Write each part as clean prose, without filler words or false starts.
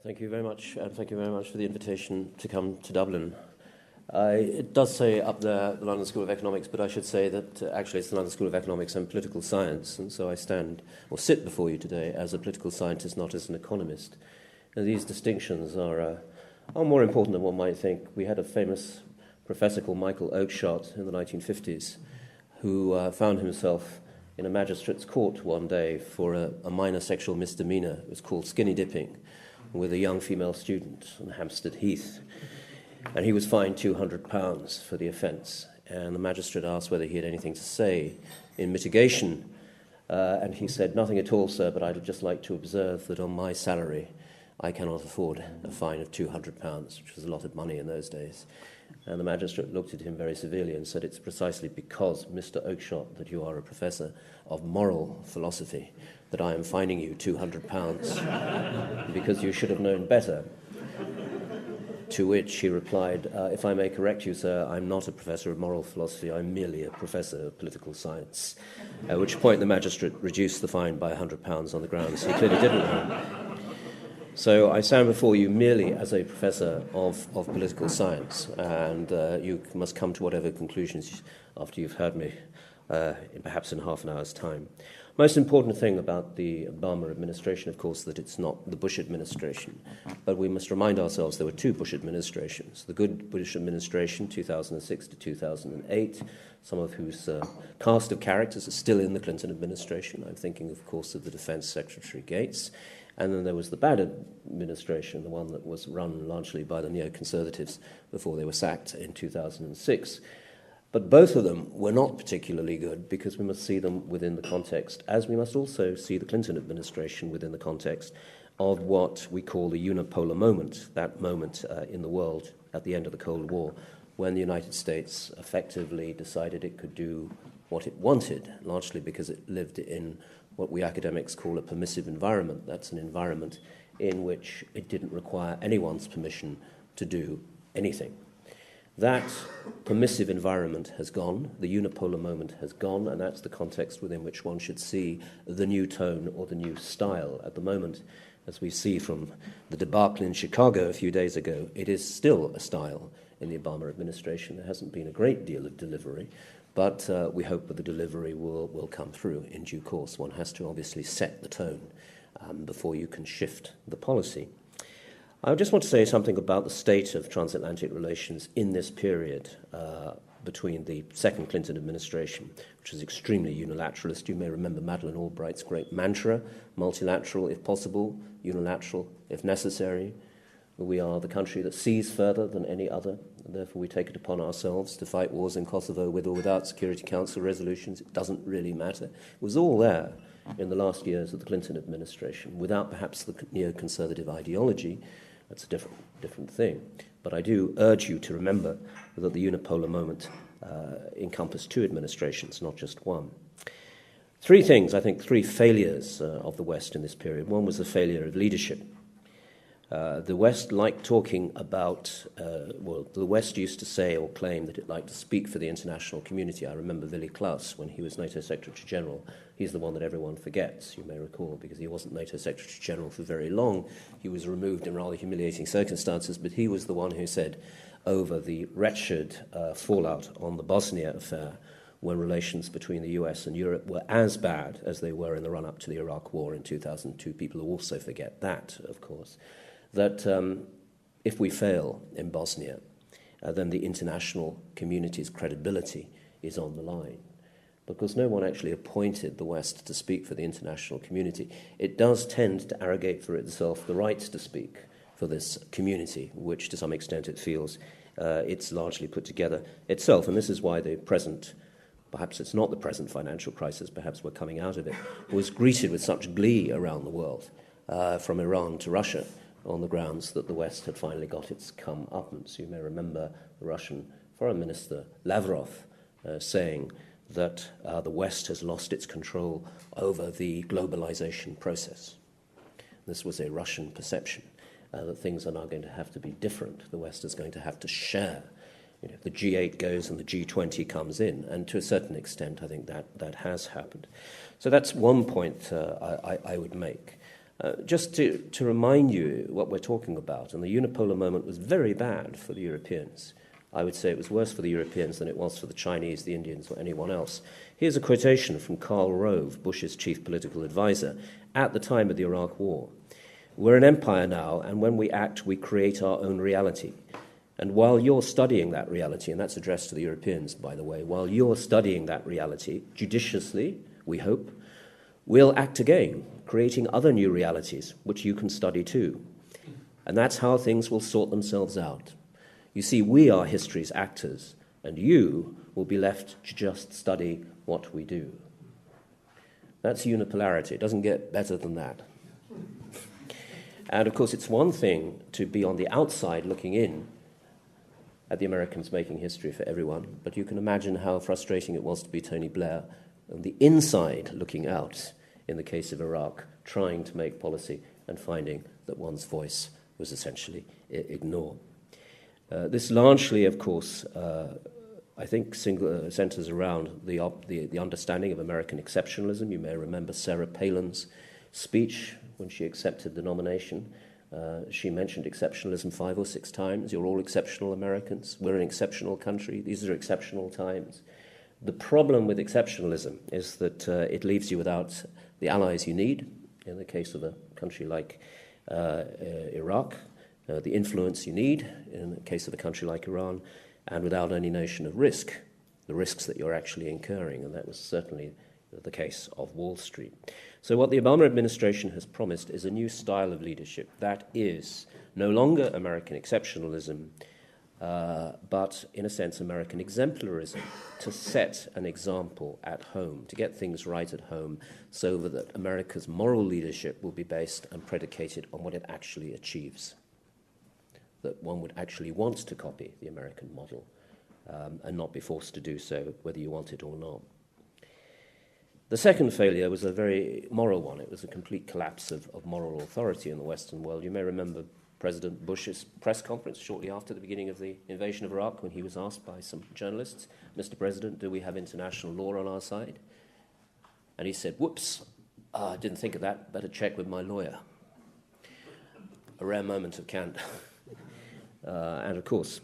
Thank you very much, and thank you very much for the invitation to come to Dublin. It does say up there the London School of Economics, but I should say that actually it's the London School of Economics and Political Science, and so I sit before you today as a political scientist, not as an economist. And these distinctions are more important than one might think. We had a famous professor called Michael Oakeshott in the 1950s who found himself in a magistrate's court one day for a minor sexual misdemeanor. It was called skinny dipping, with a young female student on Hampstead Heath. And he was fined £200 for the offence. And the magistrate asked whether he had anything to say in mitigation. And he said, "Nothing at all, sir, but I'd just like to observe that on my salary, I cannot afford a fine of £200, which was a lot of money in those days." And the magistrate looked at him very severely and said, "It's precisely because, Mr. Oakeshott, that you are a professor of moral philosophy, that I am fining you £200 because you should have known better." To which he replied, "If I may correct you, sir, I'm not a professor of moral philosophy, I'm merely a professor of political science." At which point the magistrate reduced the fine by £100 on the grounds he clearly didn't know. So I stand before you merely as a professor of political science, and you must come to whatever conclusions after you've heard me, perhaps in half an hour's time. Most important thing about the Obama administration, of course, that it's not the Bush administration. But we must remind ourselves there were two Bush administrations. The good Bush administration, 2006 to 2008, some of whose cast of characters are still in the Clinton administration. I'm thinking, of course, of the Defense Secretary Gates. And then there was the bad administration, the one that was run largely by the neoconservatives before they were sacked in 2006. But both of them were not particularly good because we must see them within the context, as we must also see the Clinton administration within the context of what we call the Unipolar moment, that moment in the world at the end of the Cold War, when the United States effectively decided it could do what it wanted, largely because it lived in what we academics call a permissive environment. That's an environment in which it didn't require anyone's permission to do anything. That permissive environment has gone, the unipolar moment has gone, and that's the context within which one should see the new tone or the new style. At the moment, as we see from the debacle in Chicago a few days ago, it is still a style in the Obama administration. There hasn't been a great deal of delivery, but we hope that the delivery will come through in due course. One has to obviously set the tone before you can shift the policy. I just want to say something about the state of transatlantic relations in this period between the second Clinton administration, which was extremely unilateralist. You may remember Madeleine Albright's great mantra, multilateral if possible, unilateral if necessary. We are the country that sees further than any other, and therefore we take it upon ourselves to fight wars in Kosovo with or without Security Council resolutions. It doesn't really matter. It was all there in the last years of the Clinton administration, without perhaps the neoconservative ideology. That's a different thing. But I do urge you to remember that the unipolar moment encompassed two administrations, not just one. Three things, I think, three failures of the West in this period. One was the failure of leadership. The West liked talking about, the West used to say or claim that it liked to speak for the international community. I remember Willy Klaus, when he was NATO Secretary General. He's the one that everyone forgets, you may recall, because he wasn't NATO Secretary General for very long. He was removed in rather humiliating circumstances, but he was the one who said, over the wretched fallout on the Bosnia affair, when relations between the US and Europe were as bad as they were in the run-up to the Iraq War in 2002. People also forget that, of course. That if we fail in Bosnia, then the international community's credibility is on the line. Because no one actually appointed the West to speak for the international community, it does tend to arrogate for itself the right to speak for this community, which to some extent it feels it's largely put together itself. And this is why the present, perhaps it's not the present financial crisis, perhaps we're coming out of it, was greeted with such glee around the world, from Iran to Russia, on the grounds that the West had finally got its comeuppance. You may remember the Russian Foreign Minister Lavrov saying that the West has lost its control over the globalization process. This was a Russian perception that things are now going to have to be different. The West is going to have to share. You know, the G8 goes and the G20 comes in, and to a certain extent I think that has happened. So that's one point I would make. Just to remind you what we're talking about, and the unipolar moment was very bad for the Europeans. I would say it was worse for the Europeans than it was for the Chinese, the Indians, or anyone else. Here's a quotation from Karl Rove, Bush's chief political advisor, at the time of the Iraq War. "We're an empire now, and when we act, we create our own reality. And while you're studying that reality," and that's addressed to the Europeans, by the way, "while you're studying that reality, judiciously, we hope, we'll act again, creating other new realities, which you can study too. And that's how things will sort themselves out. You see, we are history's actors, and you will be left to just study what we do." That's unipolarity. It doesn't get better than that. And of course, it's one thing to be on the outside looking in at the Americans making history for everyone, but you can imagine how frustrating it was to be Tony Blair on the inside looking out, in the case of Iraq, trying to make policy and finding that one's voice was essentially ignored. This largely, of course, I think centers around the understanding of American exceptionalism. You may remember Sarah Palin's speech when she accepted the nomination. She mentioned exceptionalism 5 or 6 times. You're all exceptional Americans. We're an exceptional country. These are exceptional times. The problem with exceptionalism is that it leaves you without the allies you need, in the case of a country like Iraq, the influence you need in the case of a country like Iran, and without any notion of risk, the risks that you're actually incurring, and that was certainly the case of Wall Street. So what the Obama administration has promised is a new style of leadership that is no longer American exceptionalism, but in a sense American exemplarism, to set an example at home, to get things right at home, so that America's moral leadership will be based and predicated on what it actually achieves, that one would actually want to copy the American model and not be forced to do so, whether you want it or not. The second failure was a very moral one. It was a complete collapse of moral authority in the Western world. You may remember President Bush's press conference shortly after the beginning of the invasion of Iraq, when he was asked by some journalists, "Mr. President, do we have international law on our side?" And he said, "Whoops, I didn't think of that. Better check with my lawyer." A rare moment of candor. And of course,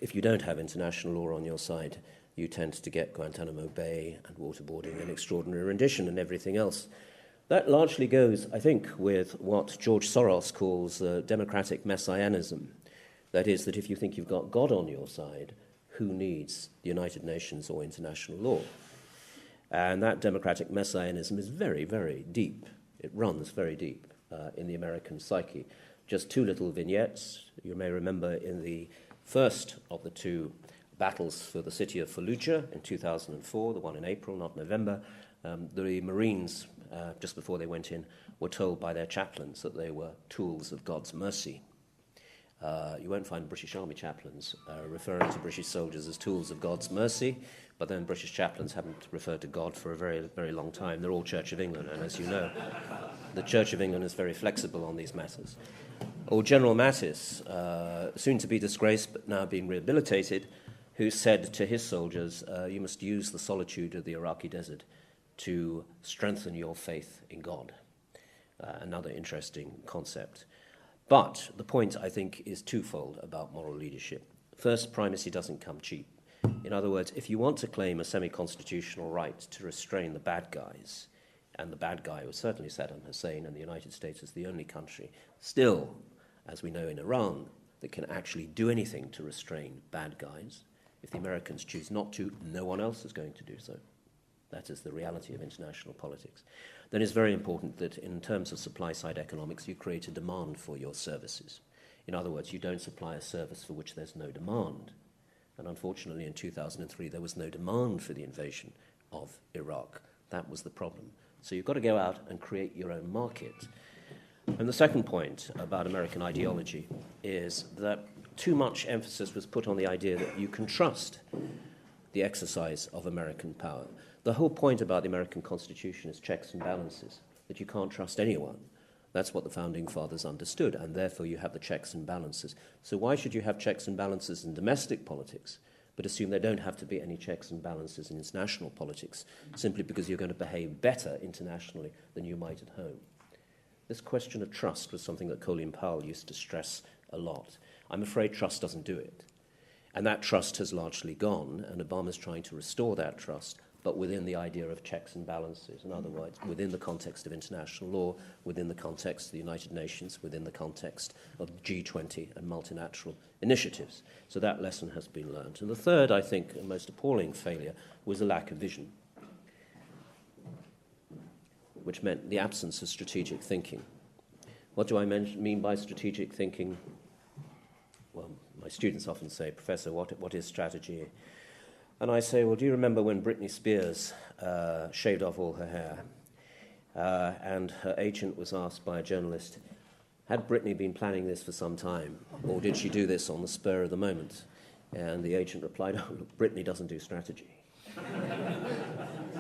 if you don't have international law on your side, you tend to get Guantanamo Bay and waterboarding and extraordinary rendition and everything else. That largely goes, I think, with what George Soros calls democratic messianism. That is, that if you think you've got God on your side, who needs the United Nations or international law? And that democratic messianism is very, very deep. It runs very deep in the American psyche. Just 2 little vignettes. You may remember in the first of the 2 battles for the city of Fallujah in 2004, the one in April, not November, the Marines, just before they went in, were told by their chaplains that they were tools of God's mercy. You won't find British Army chaplains referring to British soldiers as tools of God's mercy, but then British chaplains haven't referred to God for a very, very long time. They're all Church of England, and as you know, the Church of England is very flexible on these matters. Or General Mattis, soon to be disgraced but now being rehabilitated, who said to his soldiers, you must use the solitude of the Iraqi desert to strengthen your faith in God. Another interesting concept. But the point, I think, is twofold about moral leadership. First, primacy doesn't come cheap. In other words, if you want to claim a semi-constitutional right to restrain the bad guys, and the bad guy was certainly Saddam Hussein, and the United States is the only country still, as we know in Iran, that can actually do anything to restrain bad guys. If the Americans choose not to, no one else is going to do so. That is the reality of international politics. Then it's very important that in terms of supply-side economics, you create a demand for your services. In other words, you don't supply a service for which there's no demand. And unfortunately, in 2003, there was no demand for the invasion of Iraq. That was the problem. So you've got to go out and create your own market. And the second point about American ideology is that too much emphasis was put on the idea that you can trust the exercise of American power. The whole point about the American Constitution is checks and balances, that you can't trust anyone. That's what the Founding Fathers understood, and therefore you have the checks and balances. So why should you have checks and balances in domestic politics, but assume there don't have to be any checks and balances in international politics, simply because you're going to behave better internationally than you might at home? This question of trust was something that Colin Powell used to stress a lot. I'm afraid trust doesn't do it. And that trust has largely gone, and Obama's trying to restore that trust, but within the idea of checks and balances. In other words, within the context of international law, within the context of the United Nations, within the context of G20 and multilateral initiatives. So that lesson has been learned. And the third, I think, and most appalling failure was a lack of vision, which meant the absence of strategic thinking. What do I mean by strategic thinking? Well, my students often say, Professor, what is strategy? And I say, well, do you remember when Britney Spears shaved off all her hair? And her agent was asked by a journalist, had Britney been planning this for some time, or did she do this on the spur of the moment? And the agent replied, oh, look, Britney doesn't do strategy.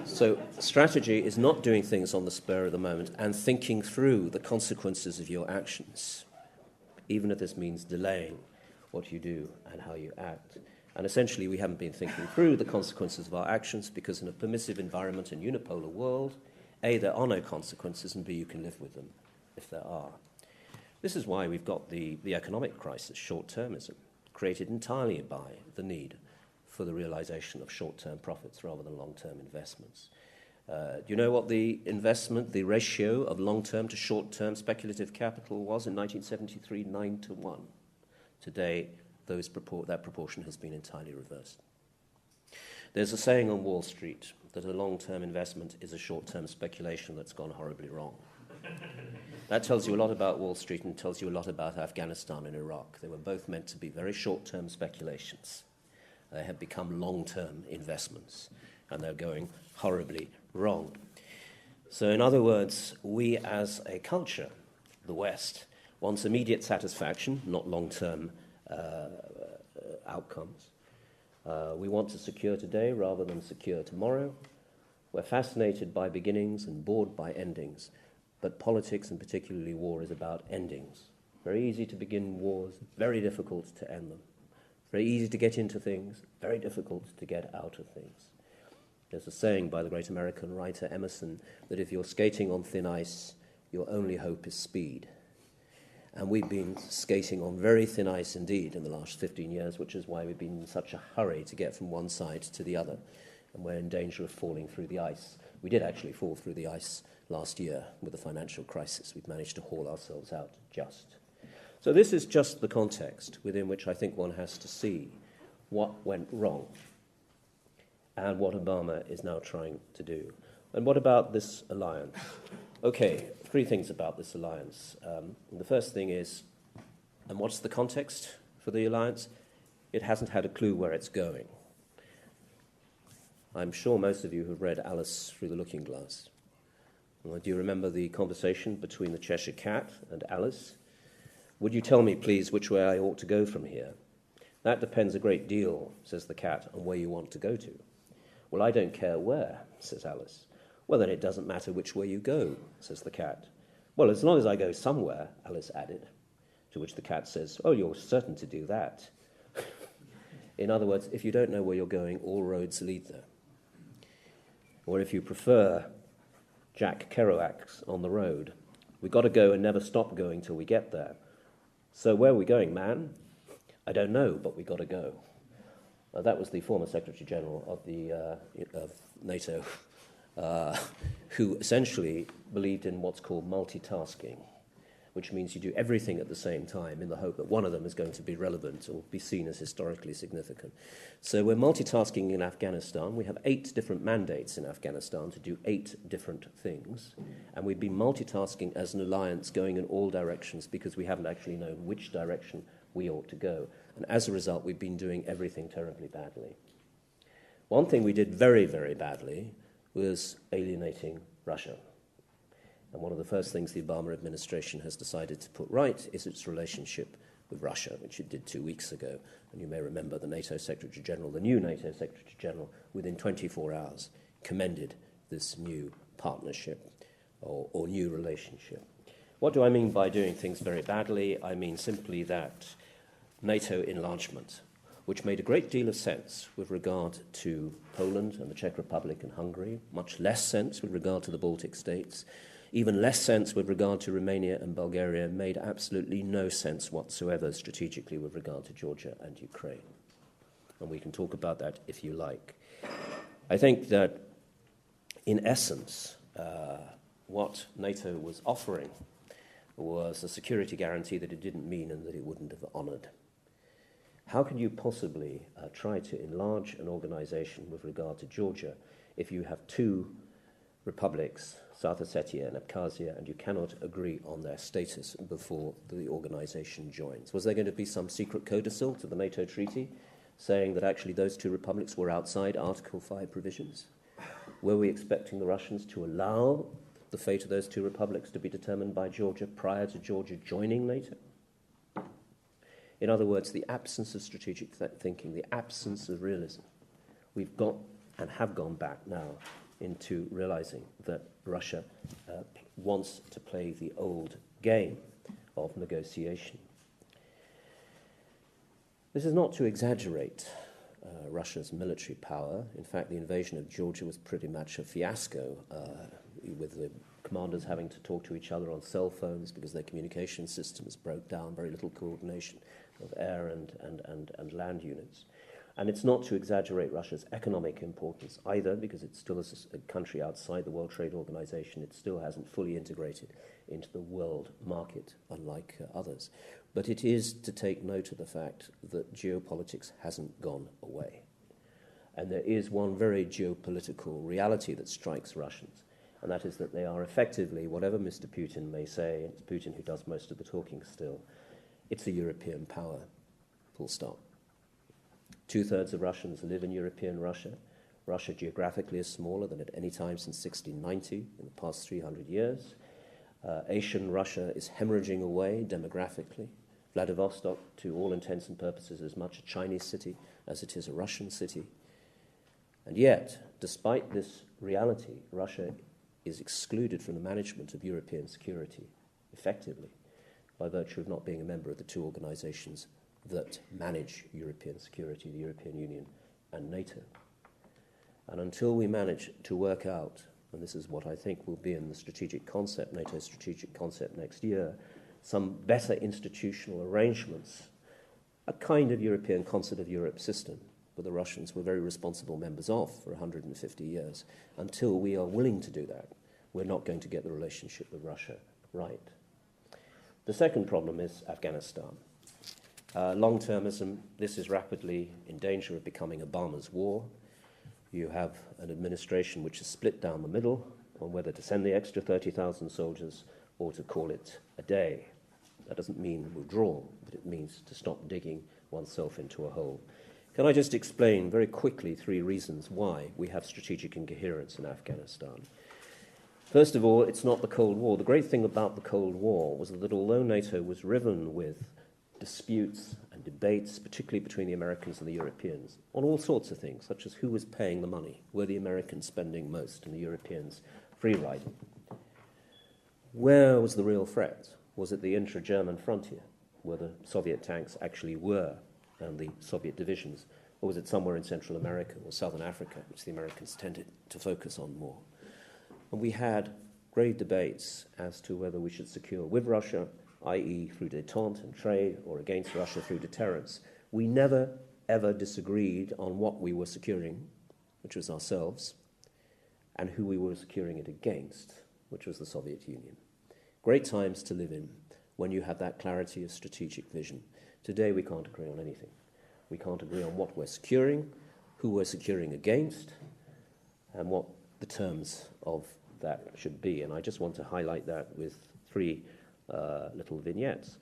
So strategy is not doing things on the spur of the moment and thinking through the consequences of your actions, even if this means delaying what you do and how you act. And essentially, we haven't been thinking through the consequences of our actions because in a permissive environment and unipolar world, A, there are no consequences, and B, you can live with them if there are. This is why we've got the economic crisis, short-termism, created entirely by the need for the realization of short-term profits rather than long-term investments. Do you know what the investment, the ratio of long-term to short-term speculative capital was in 1973? 9-1. Today, that proportion has been entirely reversed. There's a saying on Wall Street that a long-term investment is a short-term speculation that's gone horribly wrong. That tells you a lot about Wall Street and tells you a lot about Afghanistan and Iraq. They were both meant to be very short-term speculations. They have become long-term investments, and they're going horribly wrong. So in other words, we as a culture, the West, wants immediate satisfaction, not long-term outcomes. We want to secure today rather than secure tomorrow. We're fascinated by beginnings and bored by endings, but politics, and particularly war, is about endings. Very easy to begin wars, very difficult to end them. Very easy to get into things, very difficult to get out of things. There's a saying by the great American writer Emerson that if you're skating on thin ice, your only hope is speed. And we've been skating on very thin ice indeed in the last 15 years, which is why we've been in such a hurry to get from one side to the other. And we're in danger of falling through the ice. We did actually fall through the ice last year with the financial crisis. We've managed to haul ourselves out just. So this is just the context within which I think one has to see what went wrong and what Obama is now trying to do. And what about this alliance? Okay, three things about this alliance. The first thing is, and what's the context for the alliance? It hasn't had a clue where it's going. I'm sure most of you have read Alice Through the Looking Glass. Do you remember the conversation between the Cheshire Cat and Alice? Would you tell me, please, which way I ought to go from here? That depends a great deal, says the cat, on where you want to go to. Well, I don't care where, says Alice. Well, then it doesn't matter which way you go, says the cat. Well, as long as I go somewhere, Alice added, to which the cat says, oh, you're certain to do that. In other words, if you don't know where you're going, all roads lead there. Or if you prefer Jack Kerouac's On the Road, we've got to go and never stop going till we get there. So where are we going, man? I don't know, but we got to go. That was the former Secretary General of NATO, who essentially believed in what's called multitasking, which means you do everything at the same time in the hope that one of them is going to be relevant or be seen as historically significant. So we're multitasking in Afghanistan. We have 8 different mandates in Afghanistan to do 8 different things, and we've been multitasking as an alliance going in all directions because we haven't actually known which direction we ought to go. And as a result, we've been doing everything terribly badly. One thing we did very, very badly was alienating Russia. And one of the first things the Obama administration has decided to put right is its relationship with Russia, which it did 2 weeks ago. And you may remember the NATO Secretary General, the new NATO Secretary General, within 24 hours commended this new partnership or new relationship. What do I mean by doing things very badly? I mean simply that NATO enlargement, which made a great deal of sense with regard to Poland and the Czech Republic and Hungary, much less sense with regard to the Baltic states, Even less sense with regard to Romania and Bulgaria, made absolutely no sense whatsoever strategically with regard to Georgia and Ukraine. And we can talk about that if you like. I think that, in essence, what NATO was offering was a security guarantee that it didn't mean and that it wouldn't have honoured. How can you possibly try to enlarge an organization with regard to Georgia if you have two republics, South Ossetia and Abkhazia, and you cannot agree on their status before the organization joins? Was there going to be some secret codicil to the NATO treaty saying that actually those two republics were outside Article 5 provisions? Were we expecting the Russians to allow the fate of those two republics to be determined by Georgia prior to Georgia joining NATO? In other words, the absence of strategic thinking, the absence of realism. We've got and have gone back now into realizing that Russia wants to play the old game of negotiation. This is not to exaggerate Russia's military power. In fact, the invasion of Georgia was pretty much a fiasco, with the commanders having to talk to each other on cell phones because their communication systems broke down, very little coordination of air and land units. And it's not to exaggerate Russia's economic importance either, because it still is a country outside the World Trade Organization. It still hasn't fully integrated into the world market, unlike others. But it is to take note of the fact that geopolitics hasn't gone away. And there is one very geopolitical reality that strikes Russians, and that is that they are effectively, whatever Mr. Putin may say, and it's Putin who does most of the talking still, it's a European power, full stop. 2/3 of Russians live in European Russia. Russia geographically is smaller than at any time since 1690 in the past 300 years. Asian Russia is hemorrhaging away demographically. Vladivostok, to all intents and purposes, is as much a Chinese city as it is a Russian city. And yet, despite this reality, Russia is excluded from the management of European security, effectively, by virtue of not being a member of the two organizations that manage European security, the European Union and NATO. And until we manage to work out, and this is what I think will be in the strategic concept, NATO's strategic concept next year, some better institutional arrangements, a kind of European Concert of Europe system, where the Russians were very responsible members of for 150 years. Until we are willing to do that, we're not going to get the relationship with Russia right. The second problem is Afghanistan. Long-termism, this is rapidly in danger of becoming Obama's war. You have an administration which is split down the middle on whether to send the extra 30,000 soldiers or to call it a day. That doesn't mean withdrawal, but it means to stop digging oneself into a hole. Can I just explain very quickly 3 reasons why we have strategic incoherence in Afghanistan? First of all, it's not the Cold War. The great thing about the Cold War was that although NATO was riven with disputes and debates, particularly between the Americans and the Europeans, on all sorts of things, such as who was paying the money, were the Americans spending most and the Europeans free-riding. Where was the real threat? Was it the intra-German frontier, where the Soviet tanks actually were, and the Soviet divisions, or was it somewhere in Central America or Southern Africa, which the Americans tended to focus on more? And we had great debates as to whether we should secure with Russia, i.e. through détente and trade, or against Russia through deterrence. We never, ever disagreed on what we were securing, which was ourselves, and who we were securing it against, which was the Soviet Union. Great times to live in when you have that clarity of strategic vision. Today we can't agree on anything. We can't agree on what we're securing, who we're securing against, and what the terms of that should be. And I just want to highlight that with 3 little vignettes.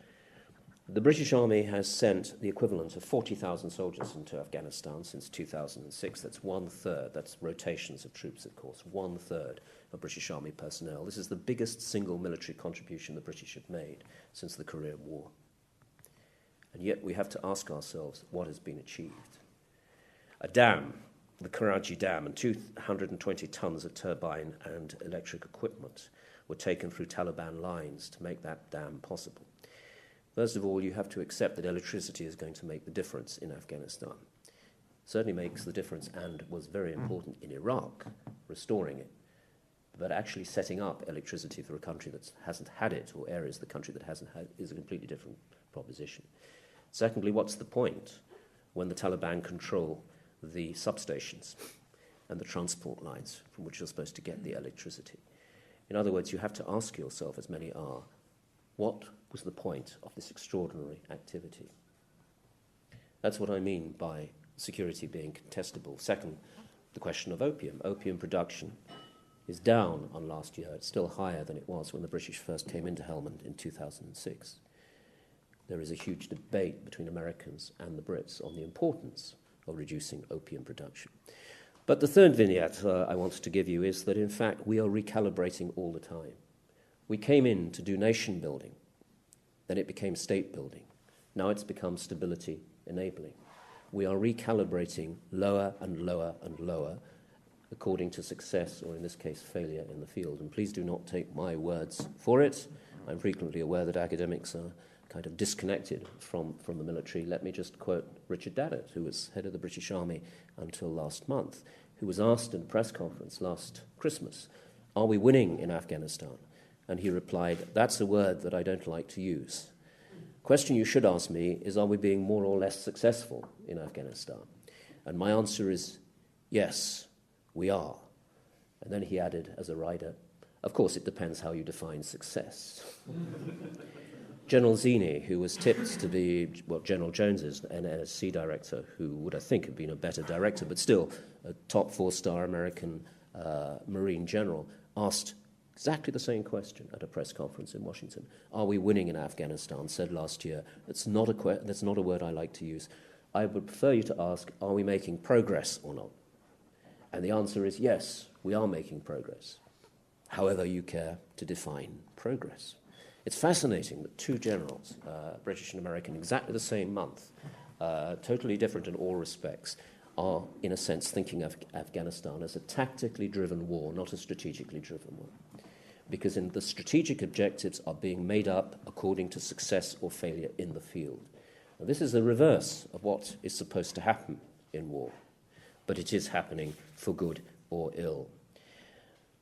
The British Army has sent the equivalent of 40,000 soldiers into Afghanistan since 2006. That's 1/3. That's rotations of troops, of course. 1/3 of British Army personnel. This is the biggest single military contribution the British have made since the Korean War. And yet we have to ask ourselves what has been achieved. A dam, the Karachi Dam, and 220 tons of turbine and electric equipment were taken through Taliban lines to make that dam possible. First of all, you have to accept that electricity is going to make the difference in Afghanistan. Certainly makes the difference and was very important in Iraq, restoring it. but actually setting up electricity for a country that hasn't had it, or areas of the country that hasn't had it, is a completely different proposition. Secondly, what's the point when the Taliban control the substations and the transport lines from which you're supposed to get the electricity? In other words, you have to ask yourself, as many are, what was the point of this extraordinary activity? That's what I mean by security being contestable. Second, the question of opium. Opium production is down on last year. It's still higher than it was when the British first came into Helmand in 2006. There is a huge debate between Americans and the Brits on the importance of reducing opium production. But the third vignette I wanted to give you is that, in fact, we are recalibrating all the time. We came in to do nation building, then it became state building. Now it's become stability enabling. We are recalibrating lower and lower and lower according to success, or in this case, failure in the field. And please do not take my words for it. I'm frequently aware that academics are kind of disconnected from the military. Let me just quote Richard Daddett, who was head of the British Army until last month, who was asked in a press conference last Christmas, "Are we winning in Afghanistan?" And he replied, "That's a word that I don't like to use. Question you should ask me is, are we being more or less successful in Afghanistan?" And my answer is, yes, we are. And then he added, as a rider, "Of course, it depends how you define success." General Zini, who was tipped to be what General Jones is, an NSC director, who would, I think, have been a better director, but still a top four-star American Marine general, asked exactly the same question at a press conference in Washington. "Are we winning in Afghanistan?" Said last year, that's not a word I like to use. I would prefer you to ask, are we making progress or not? And the answer is yes, we are making progress, however you care to define progress. It's fascinating that two generals, British and American, exactly the same month, totally different in all respects, are, in a sense, thinking of Afghanistan as a tactically driven war, not a strategically driven one. Because the strategic objectives are being made up according to success or failure in the field. Now, this is the reverse of what is supposed to happen in war, but it is happening for good or ill.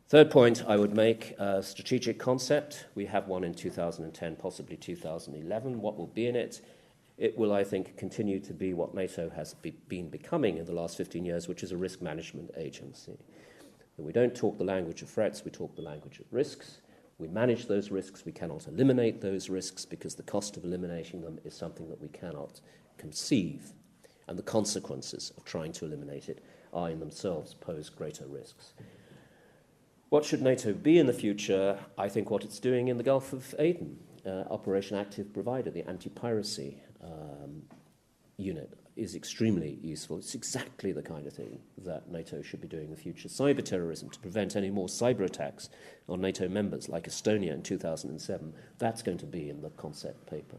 Third point I would make, strategic concept. We have one in 2010, possibly 2011. What will be in it? It will, I think, continue to be what NATO has been becoming in the last 15 years, which is a risk management agency. We don't talk the language of threats, we talk the language of risks. We manage those risks, we cannot eliminate those risks because the cost of eliminating them is something that we cannot conceive. And the consequences of trying to eliminate it are in themselves pose greater risks. What should NATO be in the future? I think what it's doing in the Gulf of Aden, Operation Active Provider, the anti-piracy unit, is extremely useful. It's exactly the kind of thing that NATO should be doing in the future. Cyber terrorism, to prevent any more cyber attacks on NATO members like Estonia in 2007, that's going to be in the concept paper.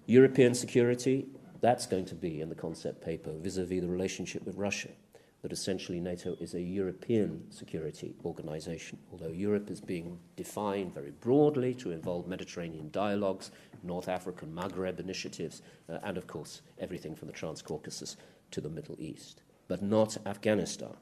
European security, that's going to be in the concept paper vis-à-vis the relationship with Russia, that essentially NATO is a European security organization, although Europe is being defined very broadly to involve Mediterranean dialogues, North African Maghreb initiatives, and of course everything from the Trans-Caucasus to the Middle East, but not Afghanistan.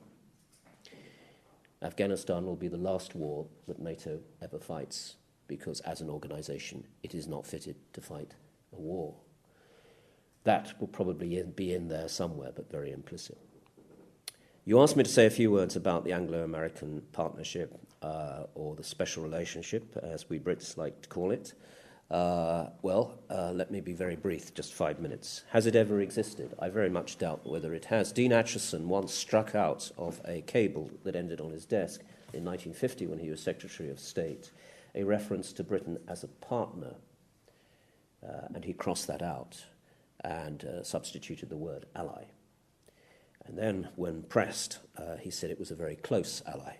Afghanistan will be the last war that NATO ever fights, because as an organization it is not fitted to fight a war. That will probably be in there somewhere, but very implicit. You asked me to say a few words about the Anglo-American partnership, or the special relationship, as we Brits like to call it. Let me be very brief, just 5 minutes. Has it ever existed? I very much doubt whether it has. Dean Acheson once struck out of a cable that ended on his desk in 1950 when he was Secretary of State a reference to Britain as a partner, and he crossed that out and substituted the word ally. And then, when pressed, he said it was a very close ally.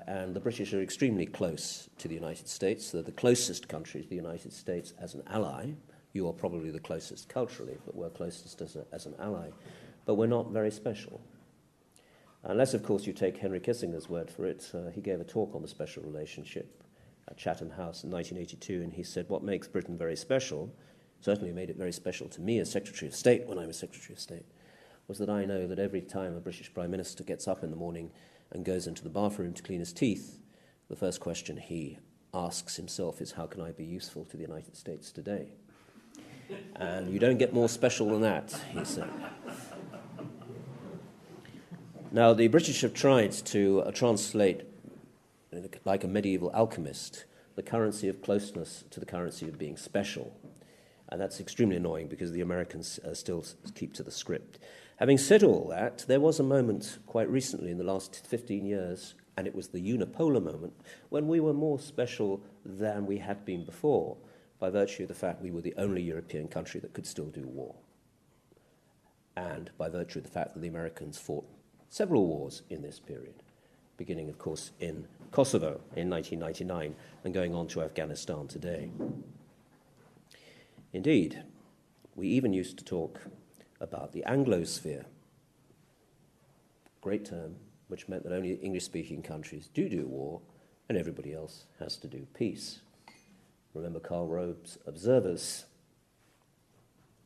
And the British are extremely close to the United States. They're the closest country to the United States as an ally. You are probably the closest culturally, but we're closest as an ally. But we're not very special. Unless, of course, you take Henry Kissinger's word for it. He gave a talk on the special relationship at Chatham House in 1982, and he said, what makes Britain very special, certainly made it very special to me as Secretary of State when I was Secretary of State, was that I know that every time a British Prime Minister gets up in the morning and goes into the bathroom to clean his teeth, the first question he asks himself is, how can I be useful to the United States today? And you don't get more special than that, he said. Now, the British have tried to translate, like a medieval alchemist, the currency of closeness to the currency of being special. And that's extremely annoying because the Americans still keep to the script. Having said all that, there was a moment quite recently in the last 15 years, and it was the Unipolar moment, when we were more special than we had been before, by virtue of the fact we were the only European country that could still do war. And by virtue of the fact that the Americans fought several wars in this period, beginning, of course, in Kosovo in 1999 and going on to Afghanistan today. Indeed, we even used to talk about the Anglosphere, great term, which meant that only English-speaking countries do war and everybody else has to do peace. Remember Karl Rove's observers.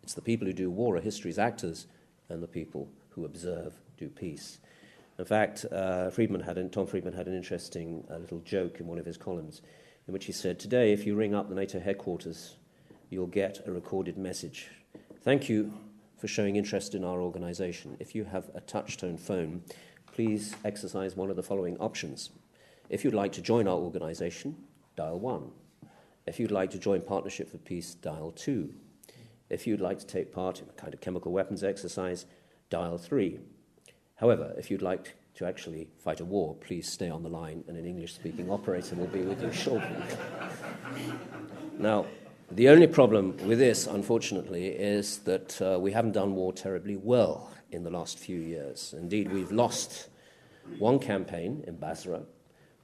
It's the people who do war are history's actors, and the people who observe do peace. In fact, Tom Friedman had an interesting little joke in one of his columns in which he said, today, if you ring up the NATO headquarters, you'll get a recorded message. Thank you for showing interest in our organization. If you have a touch-tone phone, please exercise one of the following options. If you'd like to join our organization, dial 1. If you'd like to join Partnership for Peace, dial 2. If you'd like to take part in a kind of chemical weapons exercise, dial 3. However, if you'd like to actually fight a war, please stay on the line and an English-speaking operator will be with you shortly. Now, the only problem with this, unfortunately, is that we haven't done war terribly well in the last few years. Indeed, we've lost one campaign in Basra,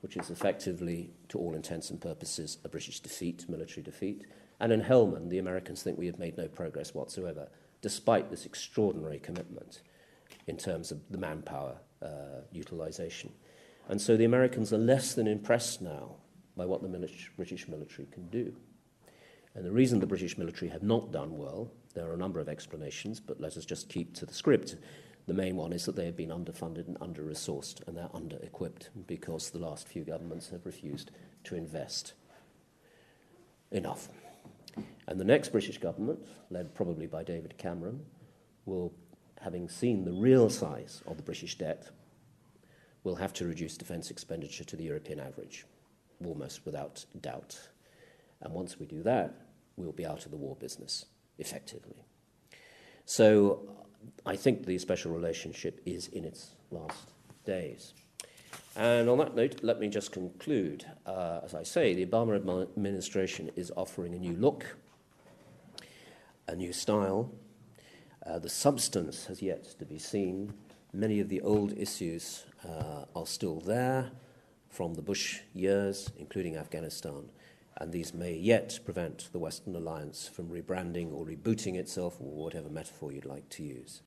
which is effectively, to all intents and purposes, a British defeat, military defeat. And in Helmand, the Americans think we have made no progress whatsoever, despite this extraordinary commitment in terms of the manpower utilization. And so the Americans are less than impressed now by what the British military can do. And the reason the British military have not done well, there are a number of explanations, but let us just keep to the script. The main one is that they have been underfunded and under-resourced, and they're under-equipped because the last few governments have refused to invest enough. And the next British government, led probably by David Cameron, will, having seen the real size of the British debt, will have to reduce defence expenditure to the European average, almost without doubt. And once we do that, we'll be out of the war business, effectively. So I think the special relationship is in its last days. And on that note, let me just conclude. As I say, the Obama administration is offering a new look, a new style. The substance has yet to be seen. Many of the old issues are still there from the Bush years, including Afghanistan. And these may yet prevent the Western alliance from rebranding or rebooting itself, or whatever metaphor you'd like to use.